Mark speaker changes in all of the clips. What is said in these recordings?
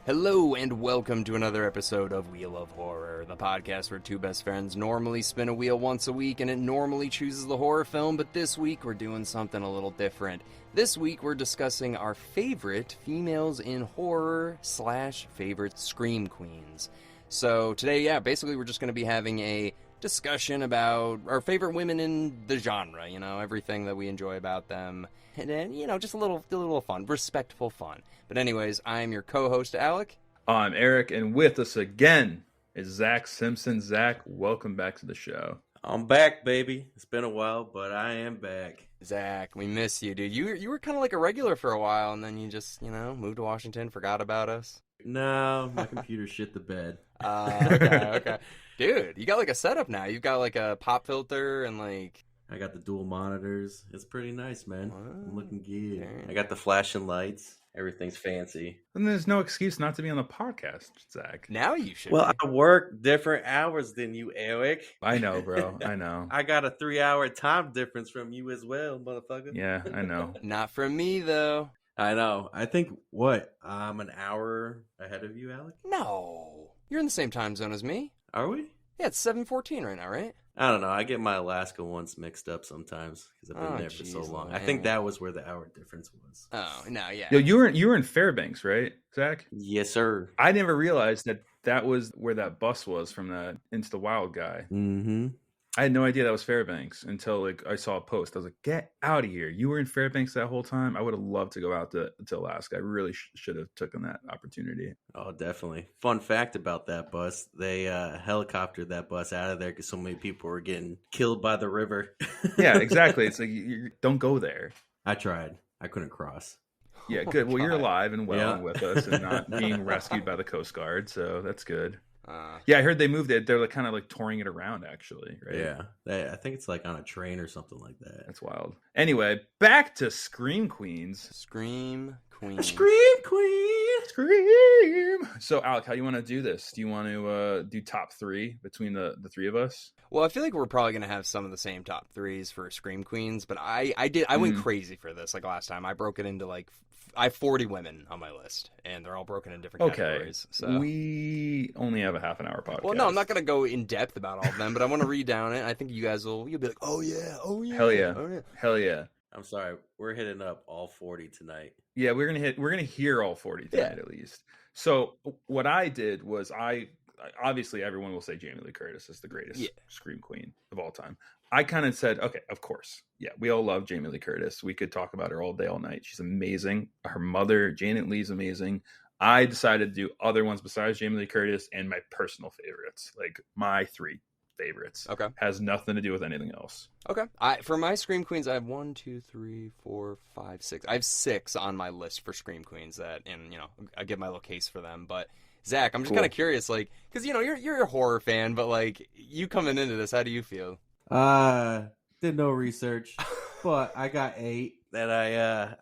Speaker 1: Hello and welcome to another episode of Wheel of Horror, the podcast where two best friends normally spin a wheel once a week and it normally chooses the horror film, but this week we're doing something a little different. This week we're discussing our favorite females in horror / favorite scream queens. So today, basically we're just going to be having a discussion about our favorite women in the genre, everything that we enjoy about them. And then, just a little fun, respectful fun. But anyways, I'm your co-host, Alec.
Speaker 2: I'm Erik, and with us again is Zak Simpson. Zak, welcome back to the show.
Speaker 3: I'm back, baby. It's been a while, but I am back.
Speaker 1: Zak, we miss you, dude. You were kind of like a regular for a while, and then you just, moved to Washington, forgot about us.
Speaker 3: No, my computer shit the bed.
Speaker 1: Okay. Dude, you got like a setup now. You've got like a pop filter and like...
Speaker 3: I got the dual monitors. It's pretty nice, man. I'm looking good.
Speaker 1: Damn.
Speaker 3: I got the flashing lights. Everything's fancy.
Speaker 2: And there's no excuse not to be on the podcast, Zak.
Speaker 1: Now you should
Speaker 3: Well,
Speaker 1: be.
Speaker 3: I work different hours than you, Erik.
Speaker 2: I know, bro. I know.
Speaker 3: I got a 3-hour time difference from you as well, motherfucker.
Speaker 2: Yeah, I know.
Speaker 1: Not from me, though.
Speaker 3: I know. I think, I'm an hour ahead of you, Alec?
Speaker 1: No. You're in the same time zone as me.
Speaker 3: Are we?
Speaker 1: Yeah, it's 7:14 right now, right?
Speaker 3: I don't know. I get my Alaska ones mixed up sometimes because I've been there for so
Speaker 1: geez,
Speaker 3: long. I
Speaker 1: man.
Speaker 3: think that was where the hour difference was.
Speaker 1: Oh, no, yeah.
Speaker 2: Yo, you were in Fairbanks, right, Zak?
Speaker 3: Yes, sir.
Speaker 2: I never realized that was where that bus was from that Into the Wild guy.
Speaker 3: Mm-hmm.
Speaker 2: I had no idea that was Fairbanks until I saw a post. I was like, "Get out of here! You were in Fairbanks that whole time." I would have loved to go out to Alaska. I really should have taken that opportunity.
Speaker 3: Oh, definitely. Fun fact about that bus: they helicoptered that bus out of there because so many people were getting killed by the river.
Speaker 2: Yeah, exactly. It's like you don't go there.
Speaker 3: I tried. I couldn't cross.
Speaker 2: Yeah, good. Well, you're
Speaker 1: God.
Speaker 2: alive and well
Speaker 3: Yeah.
Speaker 2: and with us and not being rescued by the Coast Guard, so that's good.
Speaker 1: Uh,
Speaker 2: Yeah, I heard they moved it. They're like kind of like touring it around, actually, right?
Speaker 3: Yeah, I think it's like on a train or something like that.
Speaker 2: That's wild. Anyway, back to Scream Queens.
Speaker 1: Scream Queen.
Speaker 3: Scream Queen.
Speaker 2: Scream! So, Alec, how you want to do this? Do you want to do top three between the three of us?
Speaker 1: Well, I feel like we're probably going to have some of the same top threes for Scream Queens, but I went crazy for this like last time. I broke it into like, I have 40 women on my list, and they're all broken in different categories. So.
Speaker 2: We only have a half an hour podcast.
Speaker 1: Well, no, I'm not going to go in depth about all of them, but I want to read down it. I think you'll be like, oh yeah.
Speaker 2: Hell yeah.
Speaker 1: Oh, yeah.
Speaker 2: Hell yeah.
Speaker 3: I'm sorry, we're hitting up all 40 tonight.
Speaker 2: Yeah, we're gonna hear all 40 tonight at least. So what I did was obviously everyone will say Jamie Lee Curtis is the greatest Scream Queen of all time. I kind of said, okay, of course. Yeah, we all love Jamie Lee Curtis. We could talk about her all day, all night. She's amazing. Her mother, Janet Leigh's amazing. I decided to do other ones besides Jamie Lee Curtis and my personal favorites, like my three favorites.
Speaker 1: Okay.
Speaker 2: Has nothing to do with anything else.
Speaker 1: Okay. For my Scream Queens, I have 1, 2, 3, 4, 5, 6. I have 6 on my list for Scream Queens and I give my little case for them. But Zak, I'm just kind of curious, like, because you're a horror fan, but like you coming into this, how do you feel?
Speaker 3: Did no research, but I got 8 that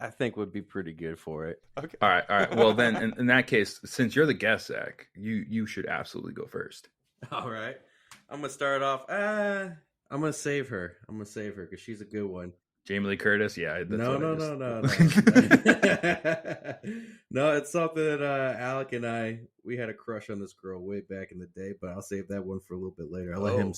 Speaker 3: I think would be pretty good for it.
Speaker 1: Okay.
Speaker 2: All right. Well, then in that case, since you're the guest, Zak, you should absolutely go first.
Speaker 3: All right. I'm going to start off. I'm going to save her. Because she's a good one.
Speaker 2: Jamie Lee Curtis? Yeah.
Speaker 3: No. No, it's something that Alec and we had a crush on this girl way back in the day, but I'll save that one for a little bit later. I'll let him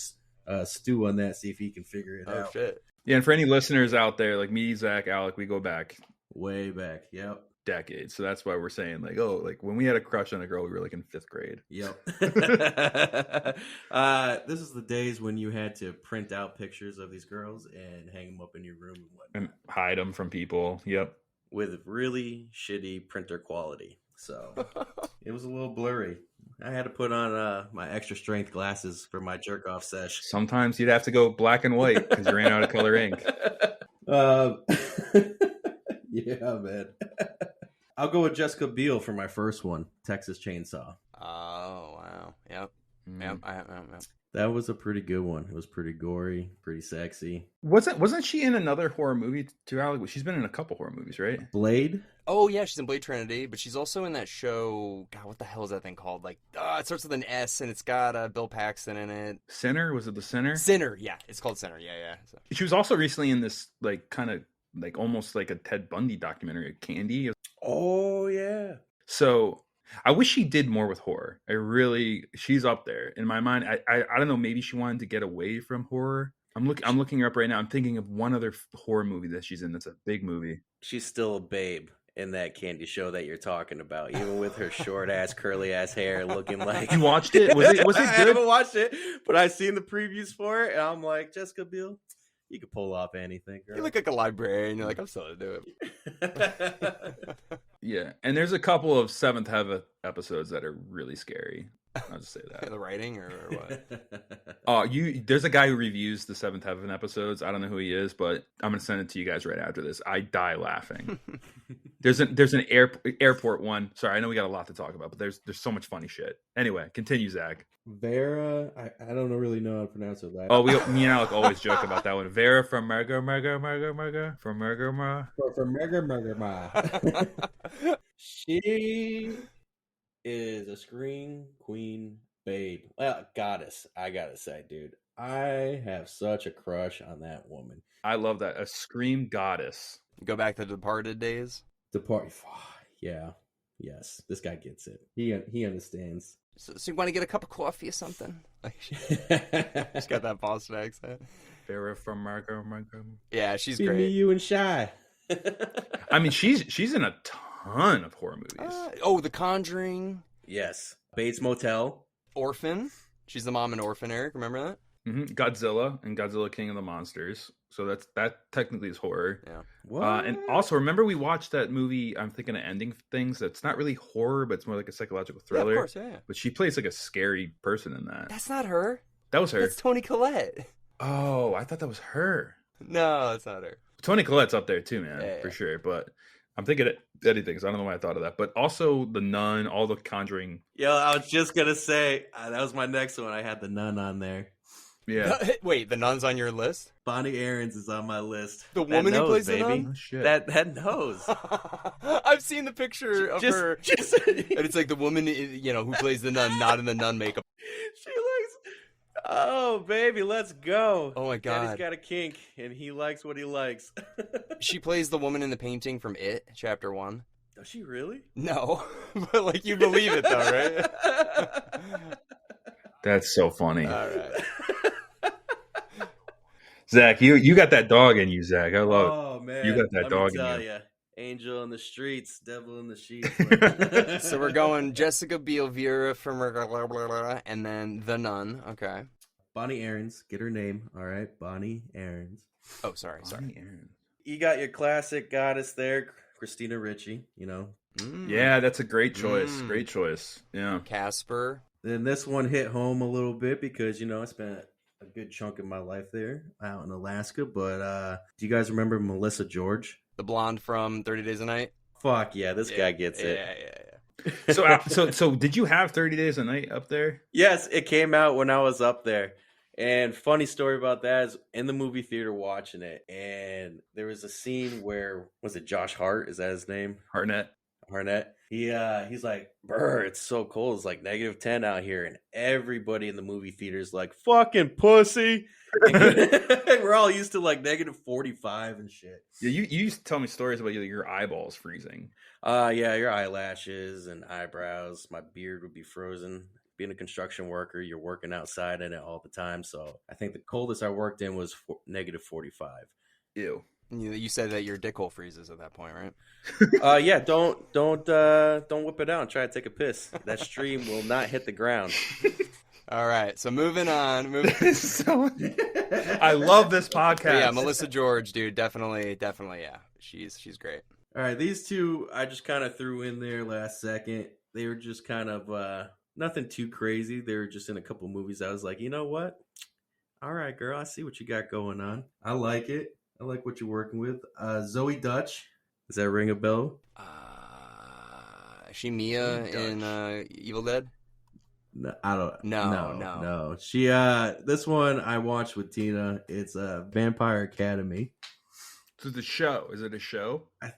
Speaker 3: stew on that, see if he can figure it out.
Speaker 1: Oh, shit.
Speaker 2: Yeah, and for any listeners out there, like me, Zak, Alec, we go back
Speaker 3: Way back. Yep.
Speaker 2: decades. So that's why we're saying like, oh, like when we had a crush on a girl, we were like in 5th grade.
Speaker 3: Yep. This is the days when you had to print out pictures of these girls and hang them up in your room and whatnot.
Speaker 2: And hide them from people. Yep.
Speaker 3: With really shitty printer quality. So it was a little blurry. I had to put on my extra strength glasses for my jerk off sesh.
Speaker 2: Sometimes you'd have to go black and white because you ran out of color ink.
Speaker 3: Yeah, man. I'll go with Jessica Biel for my first one, Texas Chainsaw.
Speaker 1: Oh, wow. Yep. Yep. Yep.
Speaker 3: That was a pretty good one. It was pretty gory, pretty sexy.
Speaker 2: Wasn't she in another horror movie too, Alec? She's been in a couple horror movies, right?
Speaker 3: Blade?
Speaker 1: Oh, yeah, she's in Blade Trinity, but she's also in that show. God, what the hell is that thing called? Like, it starts with an S, and it's got Bill Paxton in it.
Speaker 2: Sinner? Was it The Sinner?
Speaker 1: Sinner, yeah. It's called Sinner, yeah. So.
Speaker 2: She was also recently in this, like, kind of, like, almost like a Ted Bundy documentary, Candy.
Speaker 3: Oh, yeah.
Speaker 2: So I wish she did more with horror. She's up there in my mind. I don't know. Maybe she wanted to get away from horror. I'm looking her up right now. I'm thinking of one other horror movie that she's in. That's a big movie.
Speaker 4: She's still a babe in that candy show that you're talking about, even with her short ass, curly ass hair, looking like.
Speaker 2: You watched it? Was it good?
Speaker 4: I haven't watched it, but I've seen the previews for it, and I'm like, Jessica Biel, you could pull off anything, girl.
Speaker 1: You look like a librarian. You're like, I'm still gonna do
Speaker 4: it.
Speaker 2: Yeah, and there's a couple of Seventh Heaven episodes that are really scary. I'll just say that.
Speaker 1: The writing or what?
Speaker 2: Oh, there's a guy who reviews the Seventh Heaven episodes. I don't know who he is, but I'm gonna send it to you guys right after this. I die laughing. There's an airport one. Sorry, I know we got a lot to talk about, but there's so much funny shit. Anyway, continue, Zach.
Speaker 3: Vera, I don't really know how to pronounce her last.
Speaker 2: Oh, me and Alec always joke about that one. Vera from Merga from
Speaker 3: Merga. She is a scream queen babe. Well, goddess, I gotta say, dude. I have such a crush on that woman.
Speaker 2: I love that. A scream goddess.
Speaker 1: Go back to the Departed days.
Speaker 3: Yeah. Yes. This guy gets it. He understands.
Speaker 1: So you want to get a cup of coffee or something? She's got that Boston accent.
Speaker 2: Vera from Merga.
Speaker 1: Yeah, she's
Speaker 3: Be
Speaker 1: great.
Speaker 3: Me, you, and Shy.
Speaker 2: I mean, she's in a ton of horror movies.
Speaker 1: The Conjuring.
Speaker 4: Yes. Bates Motel.
Speaker 1: Orphan. She's the mom in Orphan, Eric. Remember that?
Speaker 2: Mm-hmm. Godzilla and Godzilla King of the Monsters. So that technically is horror.
Speaker 1: Yeah.
Speaker 2: And also, remember we watched that movie, I'm thinking of Ending Things, that's not really horror, but it's more like a psychological thriller.
Speaker 1: Yeah, of course, yeah.
Speaker 2: But she plays like a scary person in that.
Speaker 1: That's not her.
Speaker 2: That was her.
Speaker 1: That's Toni Collette.
Speaker 2: Oh, I thought that was her.
Speaker 1: No, that's not her.
Speaker 2: Toni Collette's up there too, man,
Speaker 1: Yeah.
Speaker 2: for sure. But I'm thinking of anything, so I don't know why I thought of that. But also The Nun, all the Conjuring.
Speaker 4: Yo, I was just going to say, that was my next one. I had The Nun on there.
Speaker 2: Yeah.
Speaker 1: Wait, The Nun's on your list?
Speaker 4: Bonnie Aarons is on my list.
Speaker 1: The woman who plays
Speaker 4: baby.
Speaker 1: the nun?
Speaker 2: Oh, shit.
Speaker 4: That nose.
Speaker 1: I've seen the picture of her. And it's like the woman, who plays the nun, not in the nun makeup.
Speaker 4: She looks... Oh, baby, let's go.
Speaker 1: Oh, my God.
Speaker 4: Daddy's got a kink, and he likes what he likes.
Speaker 1: She plays the woman in the painting from It, Chapter 1.
Speaker 4: Does she really?
Speaker 1: No, but you believe it, though, right?
Speaker 2: That's so funny.
Speaker 1: All right.
Speaker 2: Zach, you got that dog in you, Zach. I love it.
Speaker 4: Oh, man.
Speaker 2: You got that
Speaker 4: Let
Speaker 2: dog
Speaker 4: me
Speaker 2: in
Speaker 4: tell
Speaker 2: you.
Speaker 4: ya. Angel in the streets, devil in the sheets.
Speaker 1: So we're going Jessica Biel, Vera from and then The Nun. Okay.
Speaker 3: Bonnie Aarons, get her name. All right, Bonnie Aarons.
Speaker 1: Oh, sorry.
Speaker 4: You got your classic goddess there, Christina Ricci,
Speaker 2: Yeah, that's a great choice. Great choice. Yeah.
Speaker 1: Casper.
Speaker 3: Then this one hit home a little bit because, I spent a good chunk of my life there out in Alaska. But do you guys remember Melissa George?
Speaker 1: The blonde from 30 Days a Night.
Speaker 4: Fuck yeah, this guy gets it.
Speaker 1: Yeah.
Speaker 2: So did you have 30 Days a Night up there?
Speaker 4: Yes, it came out when I was up there. And funny story about that is in the movie theater watching it, and there was a scene where, was it Josh Hart? Is that his name?
Speaker 2: Harnett.
Speaker 4: He's like, brr, it's so cold. It's like -10 out here. And everybody in the movie theater is like, fucking pussy. We're all used to like -45 and shit.
Speaker 2: Yeah, you used to tell me stories about your eyeballs freezing.
Speaker 4: Yeah, your eyelashes and eyebrows. My beard would be frozen. Being a construction worker, you're working outside in it all the time. So I think the coldest I worked in was -45.
Speaker 2: Ew.
Speaker 1: You said that your dick hole freezes at that point, right?
Speaker 4: Yeah, don't whip it out and try to take a piss. That stream will not hit the ground.
Speaker 1: All right, so moving on.
Speaker 2: I love this podcast.
Speaker 1: But yeah, Melissa George, dude, definitely, yeah. She's great.
Speaker 3: All right, these two I just kind of threw in there last second. They were just kind of nothing too crazy. They were just in a couple movies. I was like, you know what? All right, girl, I see what you got going on. I like it. I like what you're working with. Zoe Dutch. Does that ring a bell?
Speaker 1: Is she Mia in Evil Dead?
Speaker 3: No, I don't.
Speaker 1: No.
Speaker 3: No. She. This one I watched with Tina. It's Vampire Academy.
Speaker 2: So the show, is it a show?
Speaker 3: I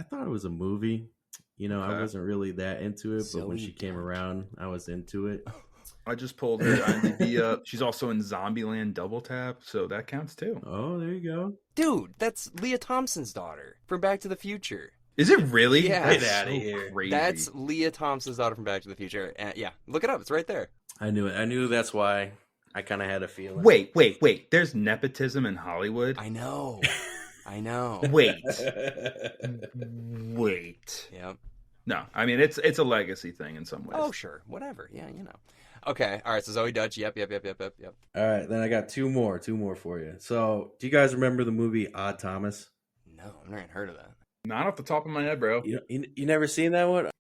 Speaker 3: thought it was a movie.
Speaker 2: Okay.
Speaker 3: I wasn't really that into it, but when she came around, I was into it.
Speaker 2: I just pulled her IMDb up. She's also in Zombieland Double Tap, so that counts too.
Speaker 3: Oh, there you go.
Speaker 1: Dude, that's Leah Thompson's daughter from Back to the Future.
Speaker 2: Is it really?
Speaker 1: Yeah.
Speaker 2: That's
Speaker 3: Get outta
Speaker 2: so
Speaker 3: here.
Speaker 2: crazy.
Speaker 1: That's Leah Thompson's daughter from Back to the Future. Yeah, look it up. It's right there.
Speaker 3: I knew it. I knew that's why. I kind of had a feeling.
Speaker 2: Wait. There's nepotism in Hollywood.
Speaker 1: I know.
Speaker 2: Wait.
Speaker 1: Yep.
Speaker 2: No, I mean it's a legacy thing in some ways.
Speaker 1: Oh, sure. Whatever. Yeah, you know. Okay. All right. So Zoe Dutch. Yep.
Speaker 3: All right, then I got two more for you. So, do you guys remember the movie Odd Thomas?
Speaker 1: No, I've never even heard of that.
Speaker 2: Not off the top of my head, bro.
Speaker 3: You never seen that one?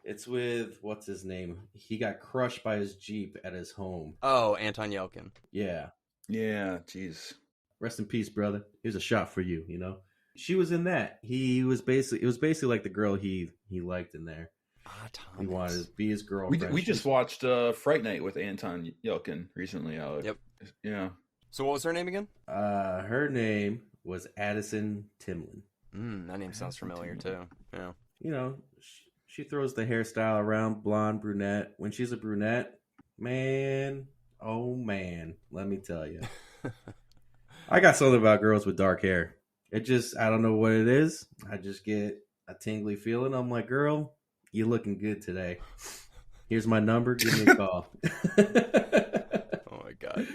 Speaker 3: It's with what's his name? He got crushed by his Jeep at his home.
Speaker 1: Oh, Anton Yelkin.
Speaker 3: Yeah.
Speaker 2: Yeah, jeez.
Speaker 3: Rest in peace, brother. Here's a shot for you. You know, she was in that. It was basically like the girl he liked in there.
Speaker 1: Ah, Thomas.
Speaker 3: He wanted to be his girlfriend.
Speaker 2: We just watched Fright Night with Anton Yelkin recently, Alec.
Speaker 1: Yep.
Speaker 2: Yeah.
Speaker 1: So what was her name again?
Speaker 3: Her name was Addison Timlin.
Speaker 1: That name sounds familiar too. Yeah.
Speaker 3: You know, she throws the hairstyle around, blonde, brunette. When she's a brunette, man, oh man, let me tell you. I got something about girls with dark hair. I don't know what it is. I just get a tingly feeling. I'm like, girl, you looking good today. Here's my number. Give me a call.
Speaker 1: Oh my god.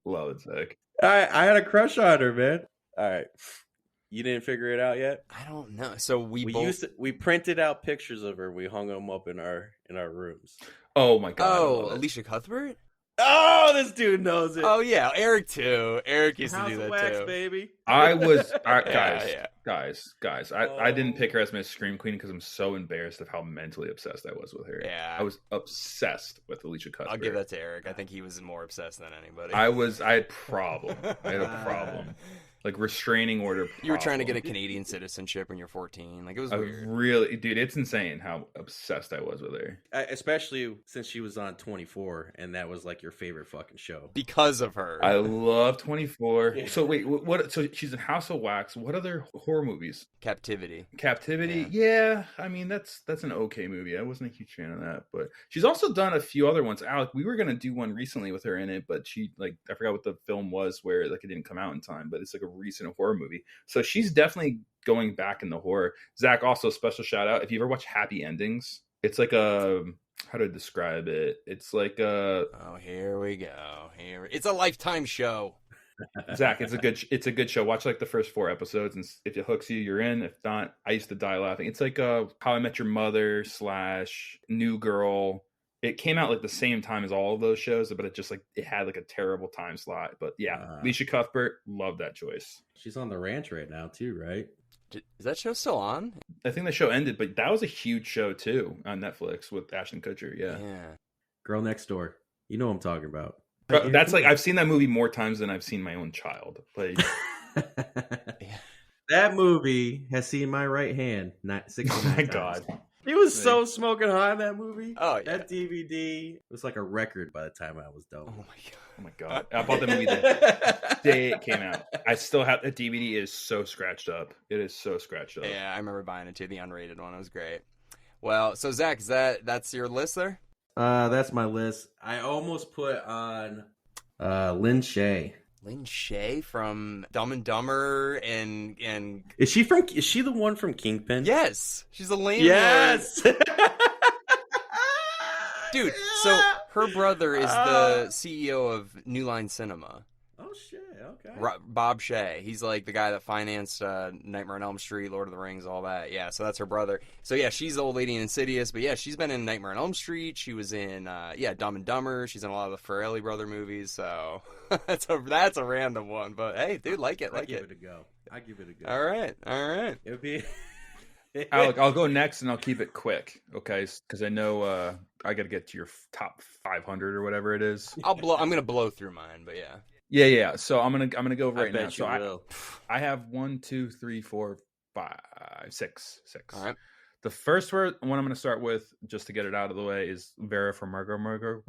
Speaker 2: Love it, Zach.
Speaker 3: I had a crush on her, man. All right. You didn't figure it out yet?
Speaker 1: I don't know. So
Speaker 3: we printed out pictures of her. We hung them up in our rooms.
Speaker 2: Oh my god.
Speaker 1: Oh, Alicia Cuthbert?
Speaker 3: Oh, this dude knows it.
Speaker 1: Oh yeah, Eric too. Eric used
Speaker 3: House
Speaker 1: to do
Speaker 3: of
Speaker 1: that
Speaker 3: Wax,
Speaker 1: too.
Speaker 3: baby.
Speaker 2: I was
Speaker 1: Yeah.
Speaker 2: guys. I didn't pick her as my scream queen because I'm so embarrassed of how mentally obsessed I was with her.
Speaker 1: Yeah.
Speaker 2: I was obsessed with Alicia Cuthbert.
Speaker 1: I'll give that to Eric. I think he was more obsessed than anybody.
Speaker 2: I had I had a problem. Like restraining order problem.
Speaker 1: You were trying to get a Canadian citizenship when you're 14. Like it was weird.
Speaker 2: Really, dude, it's insane how obsessed I was with her.
Speaker 3: Especially since she was on 24, and that was like your favorite fucking show.
Speaker 1: Because of her.
Speaker 2: I love 24.
Speaker 3: Yeah.
Speaker 2: So wait, what? So she's in House of Wax. What other horror movies?
Speaker 1: Captivity.
Speaker 2: Yeah. I mean that's an okay movie. I wasn't a huge fan of that, but she's also done a few other ones. Alec, we were gonna do one recently with her in it, but she I forgot what the film was where like it didn't come out in time, but it's like a recent horror movie. So she's definitely going back in the horror. Zach, also special shout out. If you ever watch Happy Endings, it's like a how to describe it? It's like a
Speaker 1: here we go. It's a Lifetime show.
Speaker 2: Zach, it's a good show. Watch like the first 4 episodes, and if it hooks you, you're in. If not, I used to die laughing. It's like How I Met Your Mother / New Girl. It came out like the same time as all of those shows, but it had like a terrible time slot. But yeah, Alicia Cuthbert, love that choice.
Speaker 3: She's on the ranch right now too, right?
Speaker 1: Is that show still on?
Speaker 2: I think the show ended, but that was a huge show too on Netflix with Ashton Kutcher. Yeah.
Speaker 3: Girl Next Door. You know what I'm talking about.
Speaker 2: But that's like I've seen that movie more times than I've seen my own child. Like
Speaker 3: that movie has seen my right hand 69
Speaker 2: oh my
Speaker 3: times.
Speaker 2: god.
Speaker 3: It was so smoking hot in that movie.
Speaker 1: Oh yeah.
Speaker 3: That DVD was like a record by the time I was done.
Speaker 2: Oh my god. I bought the movie the day it came out. I still have the DVD is so scratched up. It is so scratched up.
Speaker 1: Yeah, I remember buying it too, the unrated one. It was great. Well, so Zach, that's your list there?
Speaker 3: That's my list. I almost put on Lynn Shay.
Speaker 1: Lynn Shay from Dumb and Dumber and
Speaker 3: Is she the one from Kingpin?
Speaker 1: yes, she's a landlord.
Speaker 3: Yes.
Speaker 1: Dude, so her brother is the CEO of New Line Cinema.
Speaker 3: Oh shit! Okay.
Speaker 1: Bob Shay. He's like the guy that financed Nightmare on Elm Street, Lord of the Rings, all that. Yeah, so that's her brother. So yeah, she's the old lady in Insidious, but yeah, she's been in Nightmare on Elm Street. She was in Dumb and Dumber. She's in a lot of the Farrelly brother movies. So that's a random one, but hey, dude, I give it
Speaker 3: a go. I give it a go.
Speaker 1: All right.
Speaker 3: It would be.
Speaker 2: Alec, I'll go next and I'll keep it quick, okay? Because I know I got to get to your top 500 or whatever it is.
Speaker 1: I'm gonna blow through mine, but yeah.
Speaker 2: Yeah. So I'm gonna go right now.
Speaker 3: Bet you will.
Speaker 2: I have 1, 2, 3, 4, 5, 6.
Speaker 1: All right.
Speaker 2: The first one I'm going to start with, just to get it out of the way, is Vera from Margot.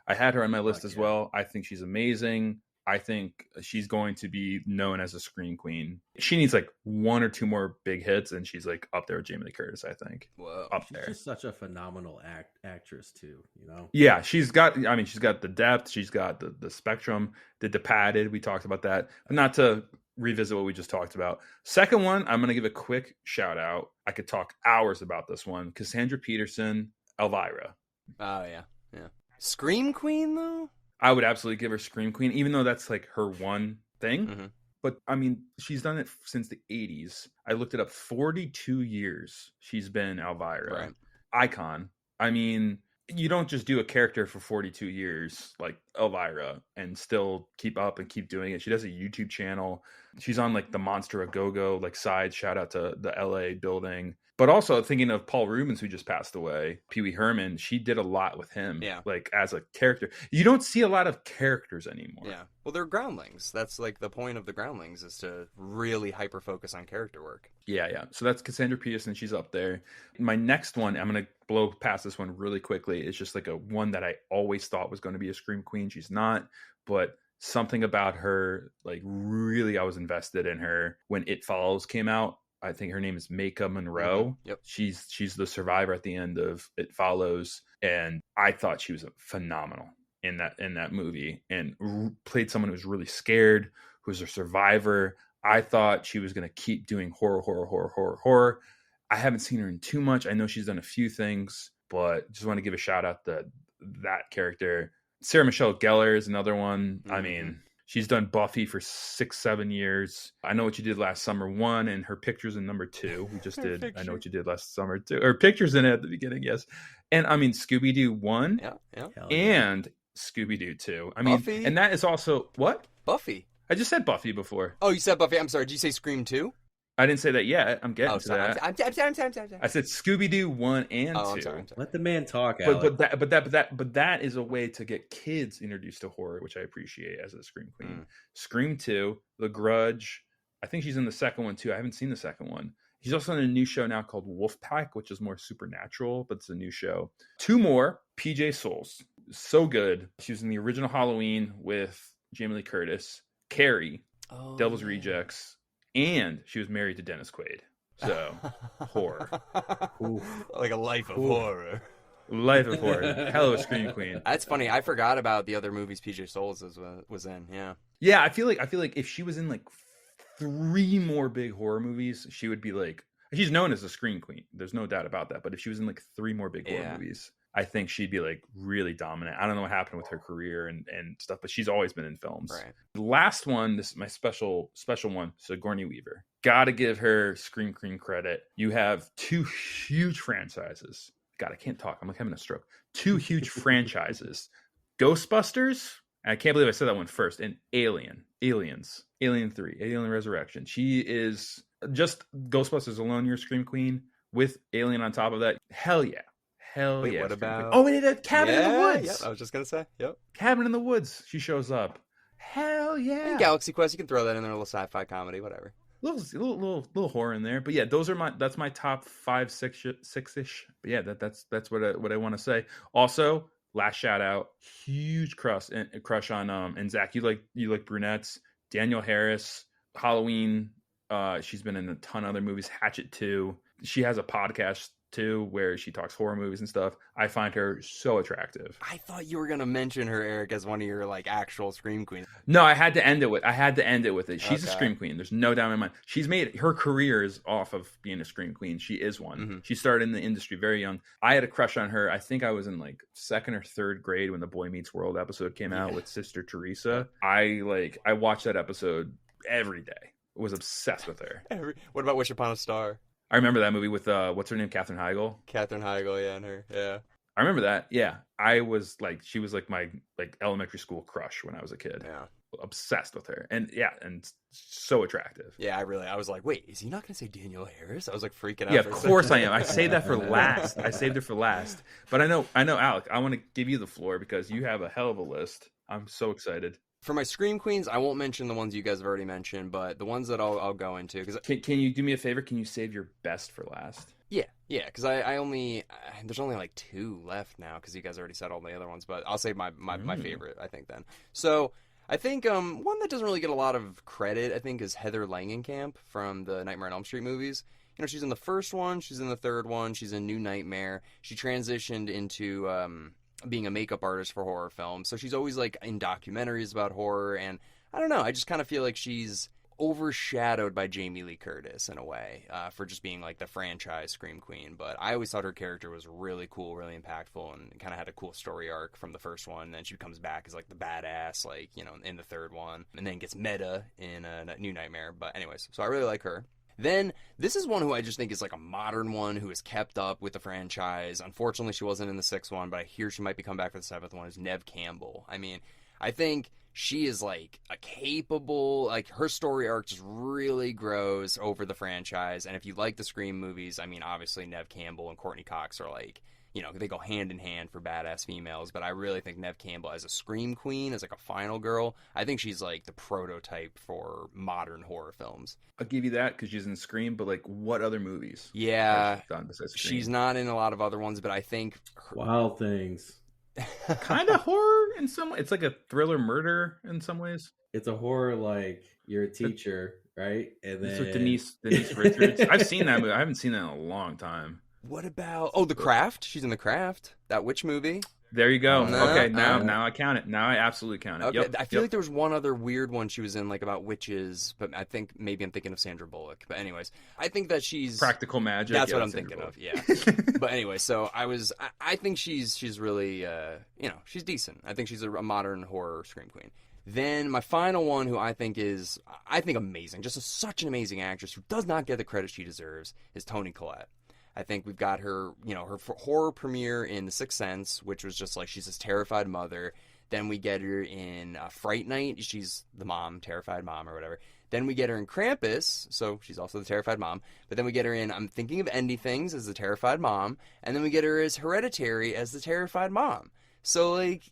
Speaker 2: I had her on my list as well. I think she's amazing. I think she's going to be known as a scream queen. She needs like 1 or 2 more big hits, and she's like up there with Jamie Lee Curtis, I think.
Speaker 1: Whoa.
Speaker 2: Up there.
Speaker 3: She's just such a phenomenal actress too, you know?
Speaker 2: Yeah, she's got the depth, she's got the spectrum, the padded, we talked about that. But not to revisit what we just talked about. Second one, I'm going to give a quick shout out. I could talk hours about this one. Cassandra Peterson, Elvira.
Speaker 1: Oh, yeah. Scream Queen, though?
Speaker 2: I would absolutely give her Scream Queen, even though that's like her one thing.
Speaker 1: Mm-hmm.
Speaker 2: But I mean, she's done it since the 80s. I looked it up. 42 years she's been Elvira.
Speaker 1: Right.
Speaker 2: Icon. I mean, you don't just do a character for 42 years like Elvira and still keep up and keep doing it. She does a YouTube channel. She's on like the Monster a Go-Go like side. Shout out to the LA building. But also thinking of Paul Rubens, who just passed away, Pee Wee Herman, she did a lot with him, like as a character. You don't see a lot of characters anymore.
Speaker 1: Yeah. Well, they're groundlings. That's like the point of the groundlings is to really hyper focus on character work.
Speaker 2: Yeah. So that's Cassandra Peterson. She's up there. My next one, I'm going to blow past this one really quickly. It's just like a one that I always thought was going to be a Scream Queen. She's not, but something about her, like really I was invested in her when It Follows came out. I think her name is Maika Monroe.
Speaker 1: Mm-hmm. Yep.
Speaker 2: She's the survivor at the end of It Follows, and I thought she was phenomenal in that movie, and played someone who was really scared, who was a survivor. I thought she was going to keep doing horror. I haven't seen her in too much. I know she's done a few things, but just want to give a shout out to that character. Sarah Michelle Gellar is another one.
Speaker 1: Mm-hmm.
Speaker 2: I mean, she's done Buffy for 6-7 years. I Know What You Did Last Summer 1, and her pictures in number 2. We just did I Know What You Did Last Summer 2. Or pictures in it at the beginning, yes. And I mean, Scooby-Doo 1 and Scooby-Doo 2. I mean,
Speaker 1: Buffy?
Speaker 2: and that is also, what?
Speaker 1: Buffy.
Speaker 2: I just said Buffy before.
Speaker 1: Oh, you said Buffy. I'm sorry. Did you say Scream 2?
Speaker 2: I didn't say that yet. I'm getting to that.
Speaker 1: I'm sorry.
Speaker 2: I said Scooby-Doo 1 and 2.
Speaker 1: I'm sorry.
Speaker 3: Let the man talk, Alec.
Speaker 2: But that is a way to get kids introduced to horror, which I appreciate as a Scream Queen. Scream 2, The Grudge. I think she's in the second one too. I haven't seen the second one. She's also in a new show now called Wolfpack, which is more supernatural, but it's a new show. 2 more, PJ Souls. So good. She was in the original Halloween with Jamie Lee Curtis, Carrie, Devil's Rejects, and she was married to Dennis Quaid. So, horror.
Speaker 1: Like a life of horror.
Speaker 2: Life of horror. Hell of a Scream Queen.
Speaker 1: That's funny. I forgot about the other movies PJ Souls was in. Yeah.
Speaker 2: Yeah, I feel like if she was in like 3 more big horror movies, she would be like, she's known as a Scream Queen. There's no doubt about that. But if she was in like 3 more big horror movies, I think she'd be like really dominant. I don't know what happened with her career and stuff, but she's always been in films.
Speaker 1: Right.
Speaker 2: The last one, this is my special one, Sigourney Weaver. Gotta give her Scream Queen credit. You have 2 huge franchises. God, I can't talk. I'm like having a stroke. 2 huge franchises. Ghostbusters. I can't believe I said that one first. And Aliens. Alien 3. Alien Resurrection. She is just Ghostbusters alone, your Scream Queen. With Alien on top of that. Hell yeah.
Speaker 1: Wait,
Speaker 2: yeah.
Speaker 1: what about...
Speaker 2: Oh, and that Cabin in the Woods.
Speaker 1: Yep, I was just going to say. Yep.
Speaker 2: Cabin in the Woods. She shows up. Hell yeah.
Speaker 1: And Galaxy Quest, you can throw that in there, a little sci-fi comedy, whatever.
Speaker 2: Little horror in there. But yeah, that's my top 5, 6-ish. But yeah, that's what I want to say. Also, last shout out, huge crush on and Zach, you like brunettes. Danielle Harris, Halloween. She's been in a ton of other movies. Hatchet 2. She has a podcast too, where she talks horror movies and stuff. I find her so attractive.
Speaker 1: I thought you were gonna mention her, Eric, as one of your like actual Scream Queens.
Speaker 2: No, I had to end it with it. She's a Scream Queen. There's no doubt in my mind. She's made her career is off of being a Scream Queen. She is one. Mm-hmm. She started in the industry very young. I had a crush on her. I think I was in like 2nd or 3rd grade when the Boy Meets World episode came out with Sister Teresa. I watched that episode every day. I was obsessed with her.
Speaker 1: What about Wish Upon a Star?
Speaker 2: I remember that movie with what's her name, Katherine Heigl.
Speaker 1: Katherine Heigl, yeah, and her, yeah.
Speaker 2: I remember that. Yeah, I was like, she was like my elementary school crush when I was a kid.
Speaker 1: Yeah,
Speaker 2: obsessed with her, and so attractive.
Speaker 1: Yeah, I was like, wait, is he not going to say Danielle Harris? I was like freaking out.
Speaker 2: Yeah, of course I am. I saved that for last. I saved it for last. But I know, Alec. I want to give you the floor because you have a hell of a list. I'm so excited. For
Speaker 1: my Scream Queens, I won't mention the ones you guys have already mentioned, but the ones that I'll go into.
Speaker 2: Can you do me a favor? Can you save your best for last?
Speaker 1: Yeah, because there's only like 2 left now because you guys already said all the other ones, but I'll save my favorite, I think, then. So I think one that doesn't really get a lot of credit, I think, is Heather Langenkamp from the Nightmare on Elm Street movies. You know, she's in the first one, she's in the third one, she's in New Nightmare. She transitioned into being a makeup artist for horror films, so she's always like in documentaries about horror, and I don't know, I just kind of feel like she's overshadowed by Jamie Lee Curtis in a way for just being like the franchise Scream Queen. But I always thought her character was really cool, really impactful, and kind of had a cool story arc from the first one. And then she comes back as like the badass, like, you know, in the third one, and then gets meta in New Nightmare. But anyways, so I really like her. Then, this is one who I just think is like a modern one who has kept up with the franchise. Unfortunately, she wasn't in the sixth one, but I hear she might be coming back for the seventh one, is Neve Campbell. I mean, I think she is like a capable, like her story arc just really grows over the franchise. And if you like the Scream movies, I mean, obviously Neve Campbell and Courtney Cox are like, you know, they go hand in hand for badass females, but I really think Neve Campbell as a Scream Queen, as like a final girl, I think she's like the prototype for modern horror films.
Speaker 2: I'll give you that because she's in Scream, but like what other movies?
Speaker 1: Yeah, she's not in a lot of other ones, but I think
Speaker 3: Wild Things.
Speaker 2: Kind of horror in some way. It's like a thriller murder in some ways.
Speaker 3: It's a horror like you're a teacher, right? And then
Speaker 2: with Denise Richards. I've seen that movie. I haven't seen that in a long time.
Speaker 1: What about The Craft? She's in The Craft, that witch movie.
Speaker 2: There you go. Okay, now I count it. Now I absolutely count it.
Speaker 1: Okay.
Speaker 2: Yep,
Speaker 1: I feel like there was one other weird one she was in, like about witches, but I think maybe I'm thinking of Sandra Bullock. But anyways, I think that she's
Speaker 2: Practical Magic.
Speaker 1: That's what I'm thinking of. Yeah. But anyway, so I think she's really you know, she's decent. I think she's a modern horror Scream Queen. Then my final one, who I think is amazing, just such an amazing actress who does not get the credit she deserves, is Toni Collette. I think we've got her, you know, her horror premiere in The Sixth Sense, which was just like she's this terrified mother. Then we get her in Fright Night. She's the mom, terrified mom or whatever. Then we get her in Krampus, so she's also the terrified mom. But then we get her in I'm Thinking of Ending Things as the terrified mom. And then we get her as Hereditary as the terrified mom. So, like...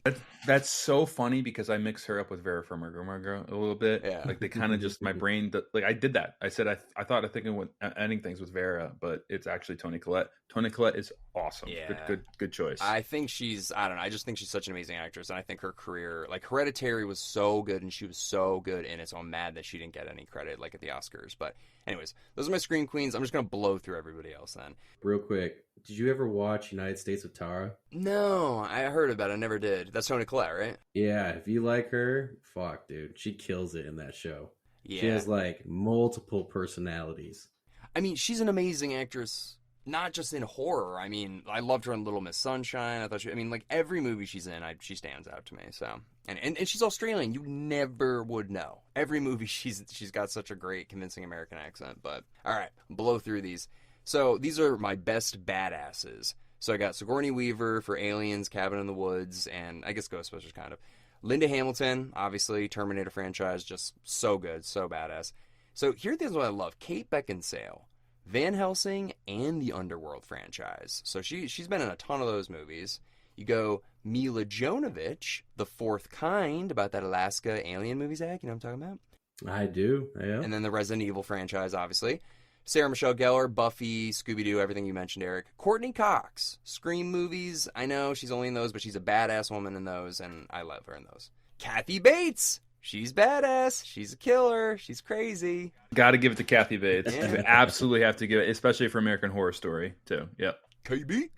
Speaker 2: That's so funny because I mix her up with Vera Farmiga a little bit.
Speaker 1: Yeah.
Speaker 2: Like, they kind of just... My brain... Like, I did that. I said I thought of thinking with Ending Things with Vera, but it's actually Toni Collette. Toni Collette is awesome.
Speaker 1: Yeah.
Speaker 2: Good choice.
Speaker 1: I think she's... I don't know. I just think she's such an amazing actress. And I think her career... Like, Hereditary was so good, and she was so good in it, so I'm mad that she didn't get any credit, like, at the Oscars. But anyways, those are my Scream Queens. I'm just going to blow through everybody else then.
Speaker 3: Real quick. Did you ever watch United States of Tara?
Speaker 1: No, I heard about it. I never did. That's Toni Collette, right?
Speaker 3: Yeah, if you like her, fuck, dude. She kills it in that show.
Speaker 1: Yeah.
Speaker 3: She has, like, multiple personalities.
Speaker 1: I mean, she's an amazing actress, not just in horror. I mean, I loved her in Little Miss Sunshine. I thought like, every movie she's in, she stands out to me, so. And she's Australian. You never would know. Every movie, she's got such a great, convincing American accent. But, all right, blow through these. So these are my best badasses. So I got Sigourney Weaver for Aliens, Cabin in the Woods, and I guess Ghostbusters kind of. Linda Hamilton, obviously, Terminator franchise, just so good, so badass. So here's what I love. Kate Beckinsale, Van Helsing, and the Underworld franchise. So she's been in a ton of those movies. You go Mila Jovovich, The Fourth Kind, about that Alaska alien movie, Zach, you know what I'm talking about?
Speaker 3: I do, yeah.
Speaker 1: And then the Resident Evil franchise, obviously. Sarah Michelle Gellar, Buffy, Scooby-Doo, everything you mentioned, Erik. Courtney Cox, Scream movies. I know she's only in those, but she's a badass woman in those, and I love her in those. Kathy Bates, she's badass. She's a killer. She's crazy.
Speaker 2: Got to give it to Kathy Bates.
Speaker 1: Yeah.
Speaker 2: You absolutely have to give it, especially for American Horror Story, too. Yep.
Speaker 1: KB.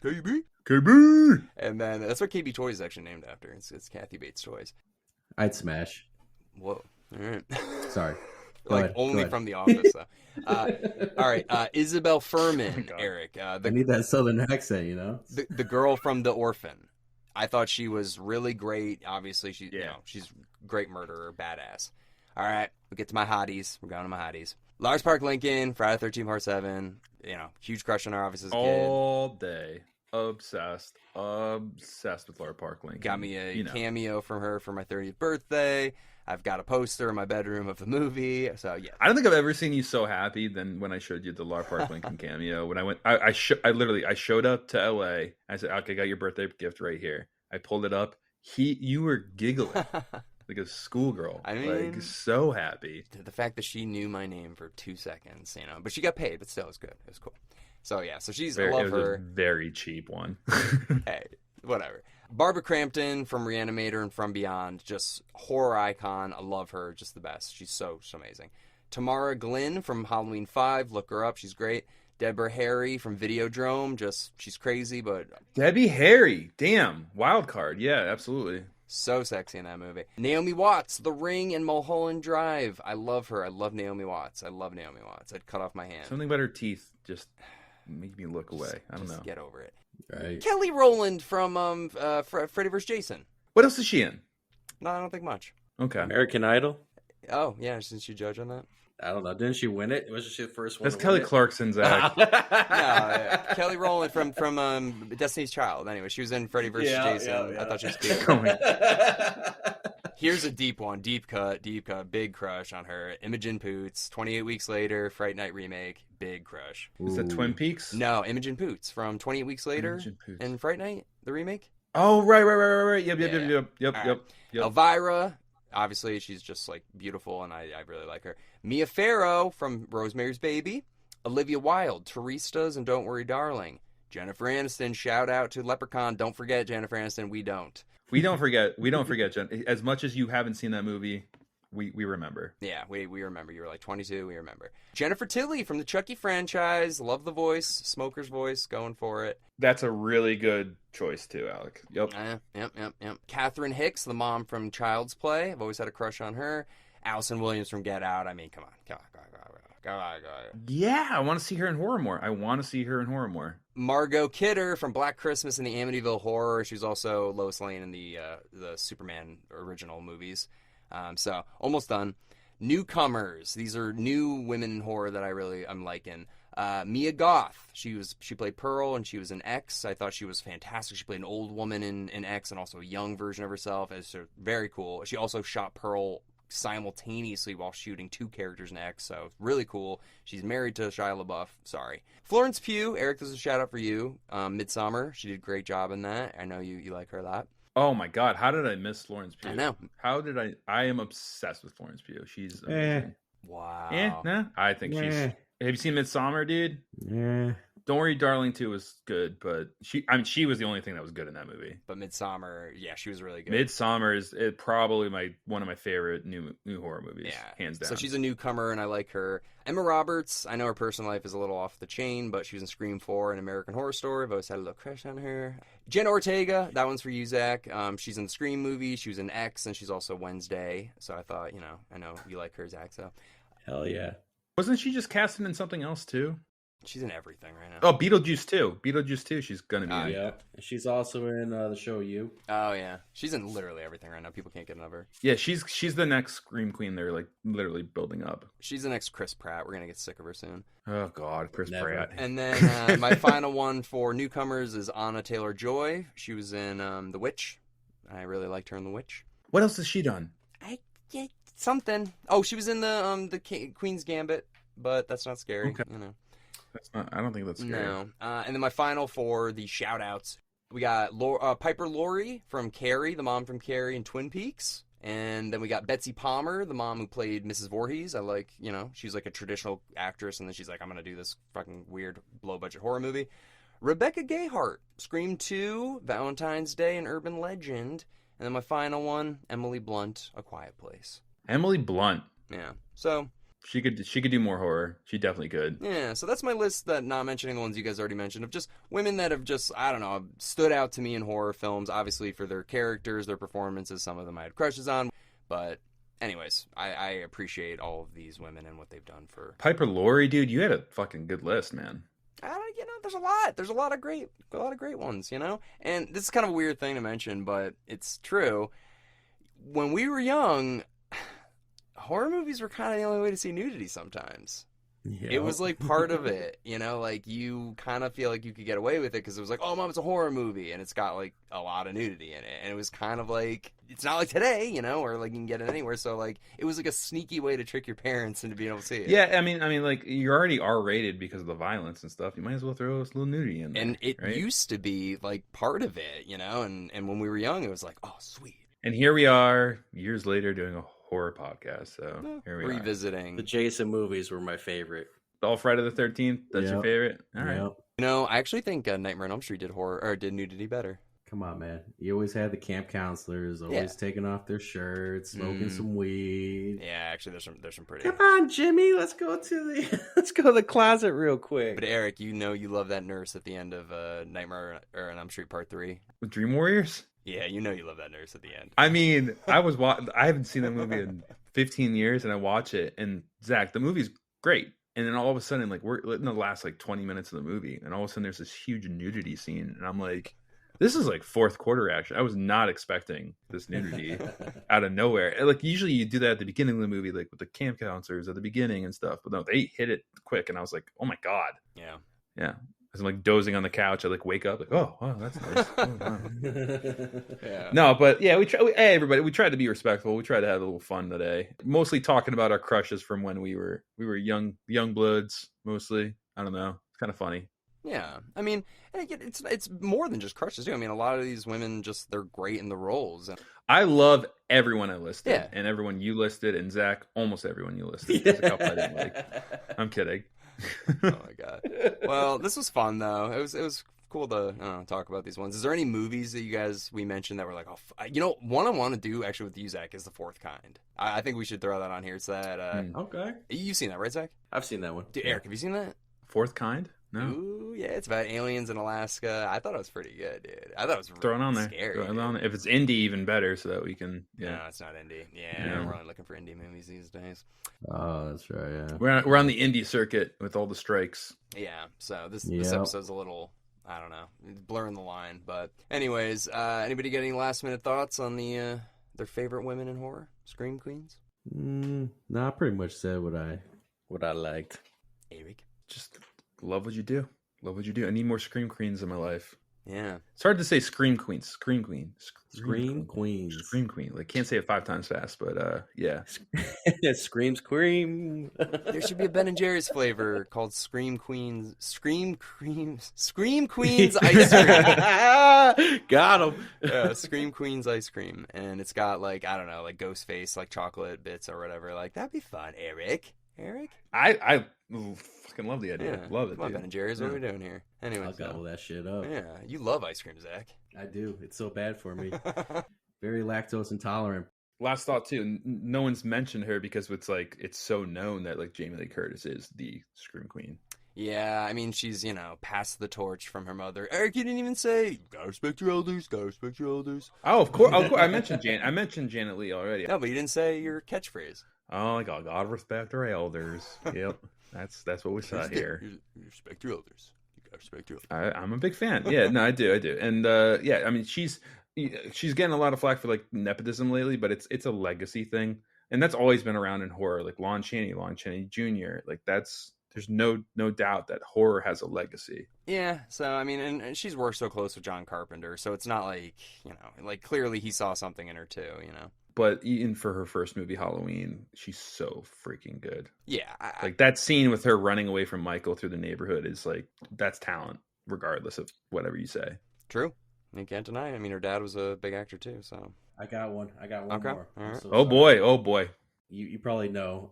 Speaker 1: And then that's what KB Toys is actually named after. It's Kathy Bates Toys.
Speaker 3: I'd smash.
Speaker 1: Whoa. All right.
Speaker 3: Sorry.
Speaker 1: Like only from The Office, though. All right, Isabel Furman, Erik.
Speaker 3: I need that southern accent, you know?
Speaker 1: The girl from The Orphan. I thought she was really great. Obviously, she's great murderer, badass. All right, we get to my hotties. We're going to my hotties. Lars Park Lincoln, Friday the 13th, Part 7. You know, huge crush on her, obviously, as a kid.
Speaker 2: All day. Obsessed with Laura Park Lincoln.
Speaker 1: Got me a cameo from her for my 30th birthday. I've got a poster in my bedroom of the movie. So yeah,
Speaker 2: I don't think I've ever seen you so happy than when I showed you the Laura Park Lincoln cameo. When I went, I showed up to LA. I said, "Okay, I got your birthday gift right here." I pulled it up. You were giggling like a schoolgirl. I mean, like so happy.
Speaker 1: The fact that she knew my name for 2 seconds, you know, but she got paid. But still, it was good. It was cool. So yeah, so I love her.
Speaker 2: A very cheap one.
Speaker 1: Hey, whatever. Barbara Crampton from Reanimator and From Beyond, just horror icon. I love her, just the best. She's so amazing. Tamara Glynn from Halloween 5, look her up, she's great. Deborah Harry from Videodrome, she's crazy, but...
Speaker 2: Debbie Harry, damn, wild card, yeah, absolutely.
Speaker 1: So sexy in that movie. Naomi Watts, The Ring, and Mulholland Drive. I love her. I love Naomi Watts. I'd cut off my hand.
Speaker 2: Something about her teeth just make me look away. I don't know.
Speaker 1: Get over it.
Speaker 3: Right.
Speaker 1: Kelly Rowland from Freddy vs. Jason.
Speaker 2: What else is she in?
Speaker 1: No, I don't think much.
Speaker 2: Okay.
Speaker 3: American Idol.
Speaker 1: Oh, yeah, since you judge on that.
Speaker 3: I don't know. Didn't she win it? Wasn't she the first one?
Speaker 2: That's Kelly Clarkson, Zach.
Speaker 1: No, Kelly Rowland from Destiny's Child. Anyway, she was in Freddy vs. Jason.
Speaker 3: Yeah.
Speaker 1: I thought she was cute. Here's a deep one. Deep cut. Big crush on her. Imogen Poots. 28 Weeks Later. Fright Night remake. Big crush.
Speaker 2: Is that Twin Peaks?
Speaker 1: No, Imogen Poots from 28 Weeks Later and Fright Night, the remake.
Speaker 2: Oh, right. Yep.
Speaker 1: Elvira. Obviously, she's just like beautiful, and I really like her. Mia Farrow from Rosemary's Baby. Olivia Wilde, Turistas, and Don't Worry, Darling. Jennifer Aniston, shout out to Leprechaun. Don't forget Jennifer Aniston. We don't.
Speaker 2: We don't forget, Jen. As much as you haven't seen that movie, we remember.
Speaker 1: Yeah, we remember. You were like 22. We remember. Jennifer Tilly from the Chucky franchise. Love the voice. Smoker's voice. Going for it.
Speaker 2: That's a really good choice too, Alec. Yep.
Speaker 1: Yep. Catherine Hicks, the mom from Child's Play. I've always had a crush on her. Allison Williams from Get Out. I mean, come on.
Speaker 2: Yeah, I want to see her in horror more.
Speaker 1: Margot Kidder from Black Christmas and the Amityville Horror. She was also Lois Lane in the Superman original movies. So almost done. Newcomers. These are new women in horror that I'm liking. Mia Goth. She played Pearl and she was in X. I thought she was fantastic. She played an old woman in X and also a young version of herself. It's very cool. She also shot Pearl simultaneously while shooting two characters in X, so really cool. She's married to Shia LaBeouf. Sorry. Florence Pugh. Eric, this is a shout out for you. Midsommar. She did a great job in that. I know you like her a lot.
Speaker 2: Oh my God, how did I miss Florence Pugh?
Speaker 1: I know.
Speaker 2: How did I am obsessed with Florence Pugh. She's amazing.
Speaker 1: Wow.
Speaker 2: I think she's. Have you seen Midsommar, dude?
Speaker 3: Yeah.
Speaker 2: Don't Worry, Darling 2 was good, but she was the only thing that was good in that movie.
Speaker 1: But Midsommar, yeah, she was really good.
Speaker 2: Midsommar is probably one of my favorite new horror movies, hands down.
Speaker 1: So she's a newcomer, and I like her. Emma Roberts, I know her personal life is a little off the chain, but she was in Scream 4 and American Horror Story. I've always had a little crush on her. Jenna Ortega, that one's for you, Zach. She's in the Scream movie. She was in X, and she's also Wednesday. So I thought, I know you like her, Zach. So
Speaker 3: Hell yeah.
Speaker 2: Wasn't she just casting in something else too?
Speaker 1: she's in everything right now.
Speaker 2: Oh, Beetlejuice 2. She's gonna be in.
Speaker 3: Yeah. She's also in the show You.
Speaker 1: Oh yeah, she's in literally everything right now. People can't get enough of her.
Speaker 2: Yeah, she's the next Scream Queen. They're like literally building up.
Speaker 1: She's the next Chris Pratt. We're gonna get sick of her soon.
Speaker 2: Oh God, Chris Pratt.
Speaker 1: And then my final one for newcomers is Anna Taylor-Joy. She was in The Witch. I really liked her in The Witch.
Speaker 2: What else has she done?
Speaker 1: Something. Oh, she was in the Queen's Gambit, but that's not scary.
Speaker 2: Okay.
Speaker 1: You know.
Speaker 2: That's not. I don't think that's scary.
Speaker 1: No. And then my final for the shout outs, we got Piper Laurie from Carrie, the mom from Carrie and Twin Peaks. And then we got Betsy Palmer, the mom who played Mrs. Voorhees. I like, she's like a traditional actress, and then she's like, I'm going to do this fucking weird low-budget horror movie. Rebecca Gayheart, Scream 2, Valentine's Day, and Urban Legend. And then my final one, Emily Blunt, A Quiet Place.
Speaker 2: Emily Blunt.
Speaker 1: Yeah. So
Speaker 2: she could do more horror. She definitely could.
Speaker 1: Yeah, so that's my list, that not mentioning the ones you guys already mentioned, of just women that have just, I don't know, stood out to me in horror films, obviously for their characters, their performances. Some of them I had crushes on. But anyways, I appreciate all of these women and what they've done for...
Speaker 2: Piper Laurie, dude, you had a fucking good list, man.
Speaker 1: There's a lot. There's a lot of great ones, And this is kind of a weird thing to mention, but it's true. When we were young, horror movies were kind of the only way to see nudity sometimes. Yeah. It was like part of it, like you kind of feel like you could get away with it because it was like, oh, mom, it's a horror movie and it's got like a lot of nudity in it. And it was kind of like, it's not like today, or like you can get it anywhere. So like, it was like a sneaky way to trick your parents into being able to see it.
Speaker 2: Yeah. I mean, like you're already R-rated because of the violence and stuff. You might as well throw a little nudity in there.
Speaker 1: And it used to be like part of it, and when we were young, it was like, oh, sweet.
Speaker 2: And here we are years later doing a horror podcast. So here we are.
Speaker 1: Revisiting.
Speaker 3: The Jason movies were my favorite.
Speaker 2: All Friday the 13th. That's your favorite. All right.
Speaker 1: I actually think Nightmare on Elm Street did nudity better.
Speaker 3: Come on, man. You always had the camp counselors always taking off their shirts, smoking some weed.
Speaker 1: Yeah, actually, there's some pretty.
Speaker 3: Come on, Jimmy. Let's go to the closet real quick.
Speaker 1: But Eric, you love that nurse at the end of Nightmare on Elm Street Part 3
Speaker 2: with Dream Warriors.
Speaker 1: Yeah, you know you love that nurse at the end.
Speaker 2: I mean, I haven't seen that movie in 15 years, and I watch it, and Zach, the movie's great. And then all of a sudden, like, we're in the last like 20 minutes of the movie, and all of a sudden there's this huge nudity scene, and I'm like, this is like fourth quarter action. I was not expecting this nudity out of nowhere. Like, usually you do that at the beginning of the movie, like with the camp counselors at the beginning and stuff. But no, they hit it quick, and I was like, oh my God. Yeah. As I'm like dozing on the couch, I like wake up like, oh, wow, that's nice. Oh, wow.
Speaker 1: Yeah.
Speaker 2: No, but yeah, hey, everybody, we tried to be respectful. We tried to have a little fun today. Mostly talking about our crushes from when we were young bloods. Mostly, I don't know. It's kind of funny.
Speaker 1: Yeah, I mean, it's more than just crushes too. I mean, a lot of these women they're great in the roles.
Speaker 2: I love everyone I listed, and everyone you listed, and Zach, almost everyone you listed. There's a couple I didn't like. I'm kidding.
Speaker 1: Oh my God. Well, this was fun though. It was cool to talk about these ones. Is there any movies that we mentioned that were like, one I want to do actually with you, Zach, is The Fourth Kind. I think we should throw that on here. It's that.
Speaker 3: Okay.
Speaker 1: You've seen that, right, Zach?
Speaker 3: I've seen that one.
Speaker 1: Dude, Eric, have you seen that?
Speaker 2: Fourth Kind? No.
Speaker 1: Ooh, yeah, it's about aliens in Alaska. I thought it was pretty good, dude. I thought it was
Speaker 2: throw it on there.
Speaker 1: Scary.
Speaker 2: Throw it on there. If it's indie, even better, so that we can. Yeah.
Speaker 1: No, it's not indie. Yeah, we're only looking for indie movies these days.
Speaker 3: Oh, that's right. Yeah,
Speaker 2: we're on the indie circuit with all the strikes.
Speaker 1: Yeah, so this episode's a little, I don't know, blurring the line. But anyways, anybody get any last minute thoughts on their favorite women in horror, scream queens?
Speaker 3: No, I pretty much said what I liked.
Speaker 1: Erik,
Speaker 2: just love what you do. Love what you do. I need more scream queens in my life.
Speaker 1: Yeah.
Speaker 2: It's hard to say scream queens. Scream queen.
Speaker 3: Scream queens.
Speaker 2: Scream queen. Like, can't say it 5 times fast, but yeah.
Speaker 3: Scream.
Speaker 1: There should be a Ben & Jerry's flavor called Scream Queens ice cream.
Speaker 3: Got him.
Speaker 1: Yeah, Scream Queens ice cream. And it's got like, I don't know, like ghost face, like chocolate bits or whatever. Like, that'd be fun. Erik?
Speaker 2: I fucking love the idea. Love it.
Speaker 1: Come on, Ben & Jerry's. What are we doing here? Anyway,
Speaker 3: I'll gobble that shit up.
Speaker 1: Yeah, you love ice cream, Zach.
Speaker 3: I do. It's so bad for me. Very lactose intolerant.
Speaker 2: Last thought too. No one's mentioned her because it's so known that like Jamie Lee Curtis is the Scream Queen.
Speaker 1: Yeah, I mean she's passed the torch from her mother. Erik, you didn't even say gotta respect your elders. Gotta respect your elders.
Speaker 2: Oh, of course. I mentioned Janet Leigh already.
Speaker 1: No, but you didn't say your catchphrase.
Speaker 2: Oh, like, God respect our elders. Yep, that's what we saw here.
Speaker 1: You respect your elders. You gotta respect your elders.
Speaker 2: I'm a big fan. Yeah, no, I do. And yeah, I mean, she's getting a lot of flack for like nepotism lately, but it's a legacy thing, and that's always been around in horror. Like Lon Chaney Jr. Like there's no doubt that horror has a legacy.
Speaker 1: Yeah, so I mean, and she's worked so close with John Carpenter, so it's not like like clearly he saw something in her too.
Speaker 2: But even for her first movie, Halloween, she's so freaking good.
Speaker 1: Yeah.
Speaker 2: Like that scene with her running away from Michael through the neighborhood is like, that's talent, regardless of whatever you say.
Speaker 1: True. You can't deny it. I mean, her dad was a big actor too, so.
Speaker 3: I got one
Speaker 1: okay.
Speaker 3: more.
Speaker 1: Right.
Speaker 3: So
Speaker 2: oh boy.
Speaker 3: You probably know.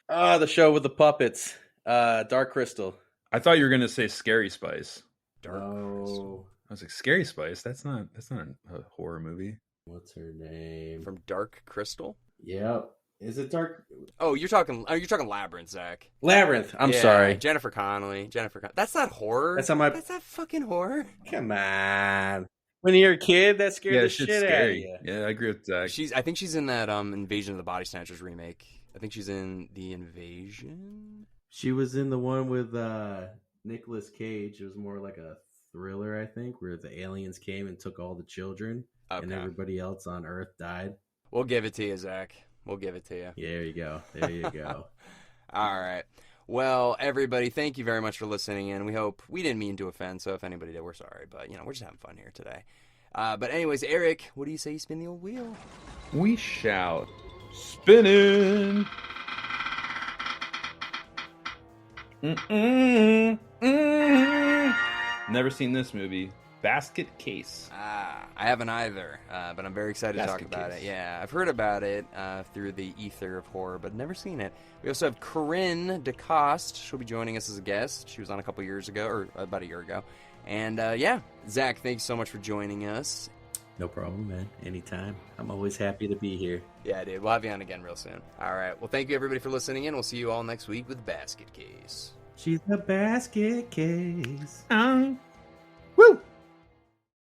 Speaker 3: The show with the puppets. Dark Crystal.
Speaker 2: I thought you were going to say Scary Spice.
Speaker 1: Dark Crystal.
Speaker 2: I was like, Scary Spice? That's not a horror movie.
Speaker 3: What's her name?
Speaker 1: From Dark Crystal?
Speaker 3: Yep. Is it Dark?
Speaker 1: Oh, you're talking Labyrinth, Zach.
Speaker 3: Labyrinth. I'm sorry.
Speaker 1: Jennifer Connelly. That's not horror. That's not fucking horror.
Speaker 3: Come on. When you're a kid, that scared the shit out of you.
Speaker 2: Yeah, I agree with Zach.
Speaker 1: I think she's in that Invasion of the Body Snatchers remake. I think she's in The Invasion.
Speaker 3: She was in the one with Nicolas Cage. It was more like a thriller, I think, where the aliens came and took all the children. Okay. And everybody else on Earth died.
Speaker 1: We'll give it to you, Zach. We'll give it to you.
Speaker 3: Yeah, there you go.
Speaker 1: All right. Well, everybody, thank you very much for listening in. We hope we didn't mean to offend, so if anybody did, we're sorry. But, we're just having fun here today. But anyways, Erik, what do you say you spin the old wheel?
Speaker 2: We shout, spinning. Never seen this movie. Basket Case.
Speaker 1: I haven't either, but I'm very excited to talk about it. Yeah, I've heard about it through the ether of horror, but never seen it. We also have Corinne DeCoste. She'll be joining us as a guest. She was on a couple years ago, or about a year ago. And yeah, Zach, thanks so much for joining us.
Speaker 3: No problem, man. Anytime. I'm always happy to be here.
Speaker 1: Yeah, dude. We'll have you on again real soon. All right. Well, thank you, everybody, for listening in. We'll see you all next week with Basket Case.
Speaker 3: She's a basket case.